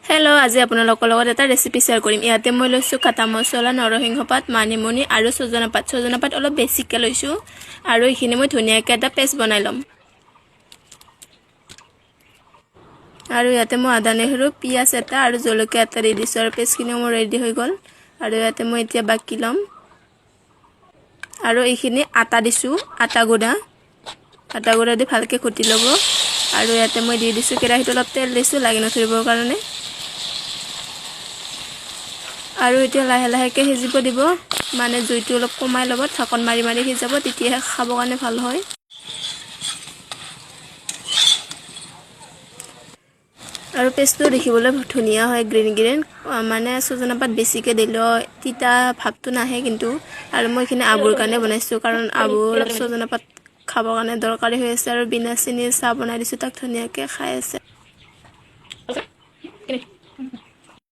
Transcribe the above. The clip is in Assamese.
হেল্ল' আজি আপোনালোকৰ লগত এটা ৰেচিপি শ্বেয়াৰ কৰিম। ইয়াতে মই লৈছোঁ কাটা মছলা, নৰসিংহ পাত, মানিমুনি আৰু ছজনা পাত। ছজনা পাত অলপ বেছিকৈ লৈছোঁ আৰু এইখিনি মই ধুনীয়াকৈ এটা পেষ্ট বনাই ল'ম। আৰু ইয়াতে মই আদা নহৰু, পিঁয়াজ এটা আৰু জলকীয়া এটা দি দিছোঁ আৰু পেষ্টখিনিও মোৰ ৰেডি হৈ গ'ল। আৰু ইয়াতে মই এতিয়া বাকি ল'ম আৰু এইখিনি আটা দিছোঁ, আটা গুড়া দি ভালকৈ ঘুটি ল'ব। আৰু ইয়াতে মই দি দিছোঁ কেৰাহীত অলপ তেল দিছোঁ লাগি নধৰিবৰ কাৰণে। আৰু এতিয়া লাহে লাহেকৈ সিজিব দিব, মানে জুইটো অলপ কমাই ল'ব, ঢাকন মাৰি মাৰি সিজাব, তেতিয়াহে খাবৰ কাৰণে ভাল হয়। আৰু পেষ্টটো দেখিবলৈ ধুনীয়া হয়, গ্ৰীণ মানে ছজনা পাত বেছিকৈ দিলেও তিতা ভাৱটো নাহে কিন্তু। আৰু মই এইখিনি আবুৰ কাৰণে বনাইছোঁ, কাৰণ আবু অলপ ছজনা পাত খাবৰ কাৰণে দৰকাৰী হৈ আছে। আৰু বিনা চেনি চাহ বনাই দিছোঁ, তাক ধুনীয়াকৈ খাই আছে।